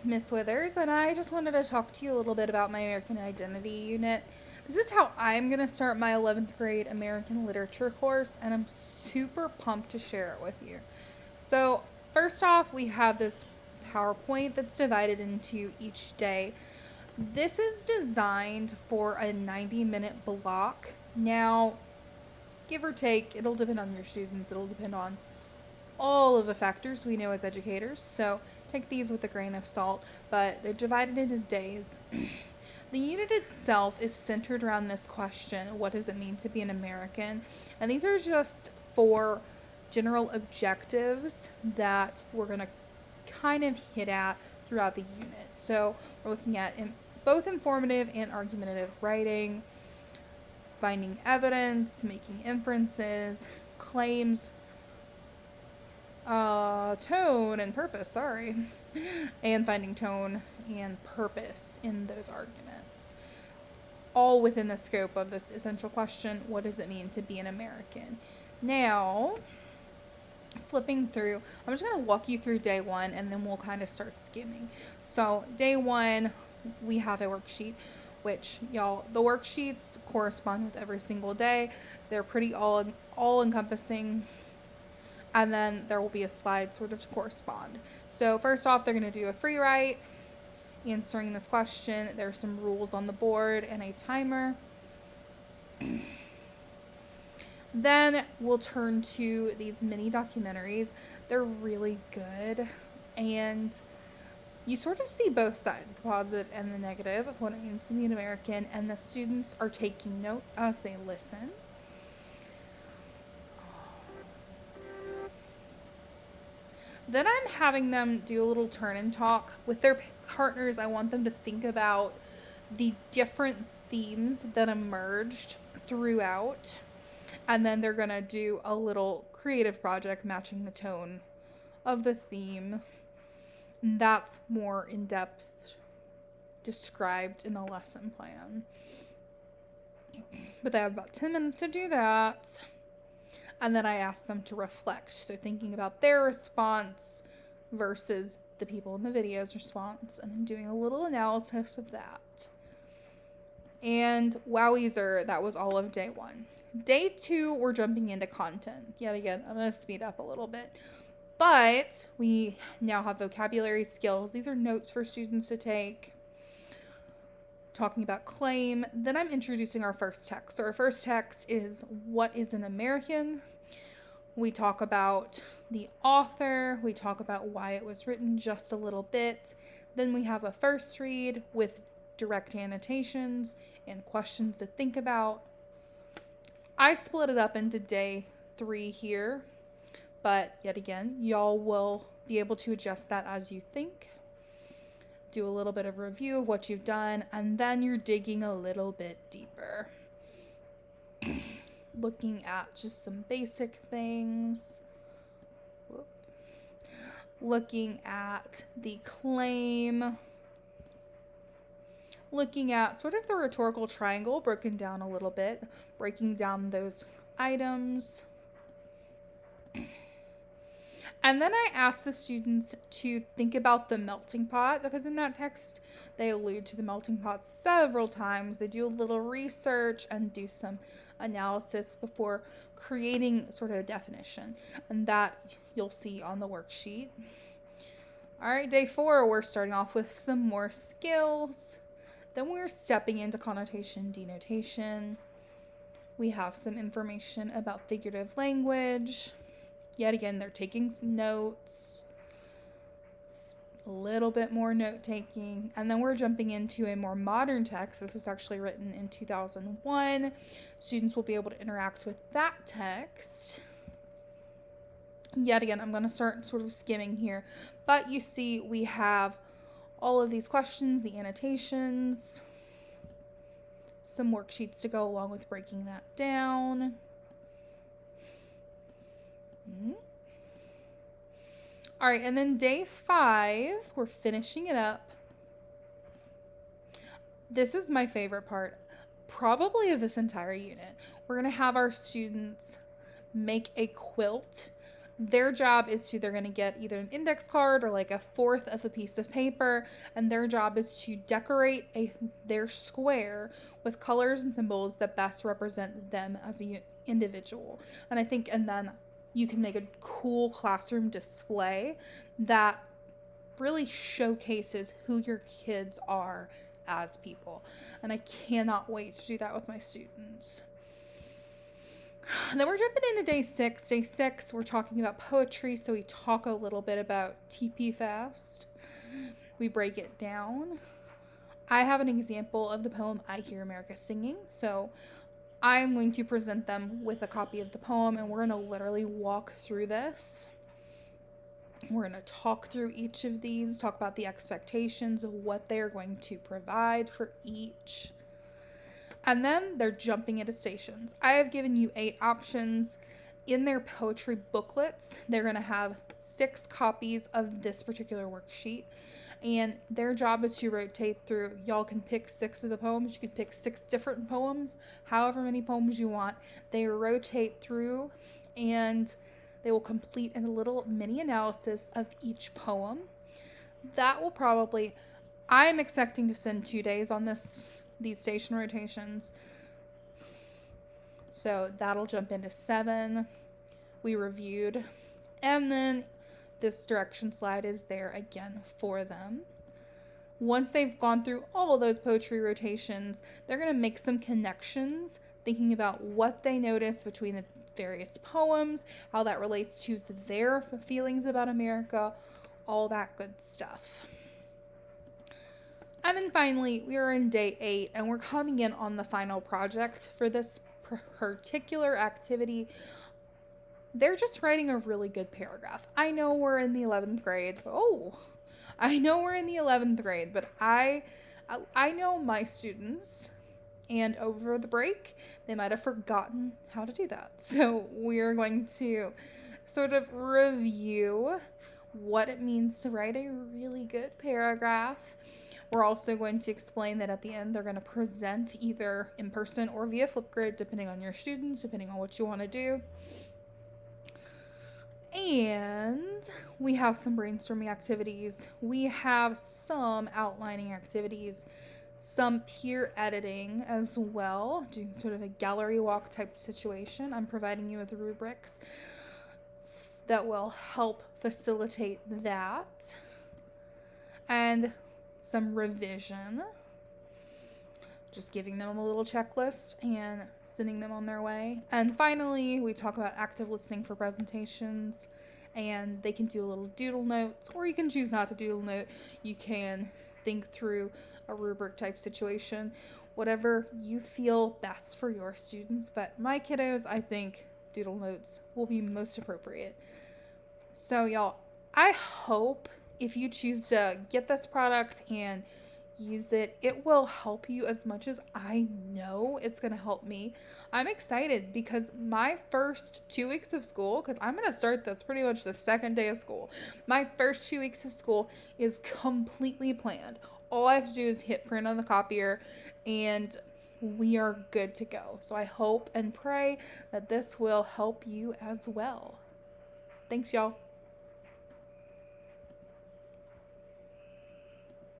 Miss Withers, and I just wanted to talk to you a little bit about my American Identity unit. This is how I'm going to start my 11th grade American Literature course, and I'm super pumped to share it with you. So, first off, we have this PowerPoint that's divided into each day. This is designed for a 90-minute block. Now, give or take, it'll depend on your students, it'll depend on all of the factors we know as educators, so take these with a grain of salt, but they're divided into days. The unit itself is centered around this question: what does it mean to be an American? And these are just 4 general objectives that we're going to kind of hit at throughout the unit. So we're looking at both informative and argumentative writing, finding evidence, making inferences, claims, tone and purpose, sorry, and finding tone and purpose in those arguments. All within the scope of this essential question: what does it mean to be an American? Now, flipping through, I'm just going to walk you through day 1 and then we'll kind of start skimming. So, day 1, we have a worksheet, which, y'all, the worksheets correspond with every single day. They're pretty all encompassing. And then there will be a slide sort of to correspond. So first off, they're going to do a free write, answering this question. There's some rules on the board and a timer. Then we'll turn to these mini documentaries. They're really good, and you sort of see both sides, the positive and the negative, of what it means to be an American, and the students are taking notes as they listen. Then I'm having them do a little turn and talk with their partners. I want them to think about the different themes that emerged throughout. And then they're going to do a little creative project matching the tone of the theme. That's more in depth described in the lesson plan. But they have about 10 minutes to do that. And then I ask them to reflect. So thinking about their response versus the people in the video's response, and then doing a little analysis of that. And wowzer, that was all of day 1. Day 2, we're jumping into content. Yet again, I'm going to speed up a little bit. But we now have vocabulary skills. These are notes for students to take. Talking about claim. Then I'm introducing our first text. So our first text is what is an American. We talk about the author. We talk about why it was written just a little bit. Then we have a first read with direct annotations and questions to think about. I split it up into day 3 here, but yet again, y'all will be able to adjust that as you think. Do a little bit of review of what you've done, and then you're digging a little bit deeper. Looking at just some basic things. Looking at the claim. Looking at sort of the rhetorical triangle broken down a little bit. Breaking down those items. And then I asked the students to think about the melting pot, because in that text, they allude to the melting pot several times. They do a little research and do some analysis before creating sort of a definition. And that you'll see on the worksheet. All right, day 4, we're starting off with some more skills. Then we're stepping into connotation, denotation. We have some information about figurative language. Yet again, they're taking some notes, a little bit more note taking, and then we're jumping into a more modern text. This was actually written in 2001. Students will be able to interact with that text. Yet again, I'm going to start sort of skimming here, but you see we have all of these questions, the annotations, some worksheets to go along with breaking that down. All right, and then day 5, we're finishing it up. This is my favorite part, probably of this entire unit. We're going to have our students make a quilt Their job is they're going to get either an index card or like a fourth of a piece of paper, and their job is to decorate their square with colors and symbols that best represent them as a individual. And then you can make a cool classroom display that really showcases who your kids are as people. And I cannot wait to do that with my students. Then we're jumping into day 6. Day 6, we're talking about poetry, so we talk a little bit about TP Fast. We break it down. I have an example of the poem I Hear America Singing, so I'm going to present them with a copy of the poem, and we're going to literally walk through this. We're going to talk through each of these, talk about the expectations of what they're going to provide for each. And then they're jumping into stations. I have given you 8 options. In their poetry booklets, they're going to have 6 copies of this particular worksheet. And their job is to rotate through. Y'all can pick 6 of the poems. You can pick 6 different poems, however many poems you want. They rotate through and they will complete a little mini analysis of each poem. That will probably, I am expecting to spend 2 days on these station rotations. So that'll jump into 7. We reviewed. And then this direction slide is there again for them. Once they've gone through all of those poetry rotations, they're going to make some connections, thinking about what they notice between the various poems, how that relates to their feelings about America, all that good stuff. And then finally, we are in day 8, and we're coming in on the final project for this particular activity. They're just writing a really good paragraph. I know we're in the 11th grade. But I know my students, and over the break, they might have forgotten how to do that. So we're going to sort of review what it means to write a really good paragraph. We're also going to explain that at the end, they're going to present either in person or via Flipgrid, depending on your students, depending on what you want to do. And we have some brainstorming activities. We have some outlining activities, some peer editing as well, doing sort of a gallery walk type situation. I'm providing you with rubrics that will help facilitate that. And some revision, just giving them a little checklist and sending them on their way. And finally, we talk about active listening for presentations, and they can do a little doodle notes, or you can choose not to doodle note. You can think through a rubric type situation, whatever you feel best for your students. But my kiddos, I think doodle notes will be most appropriate. So y'all, I hope if you choose to get this product and use it, it will help you as much as I know it's going to help me. I'm excited because my first 2 weeks of school, because I'm going to start this pretty much the second day of school, my first 2 weeks of school is completely planned. All I have to do is hit print on the copier and we are good to go. So I hope and pray that this will help you as well. Thanks, y'all.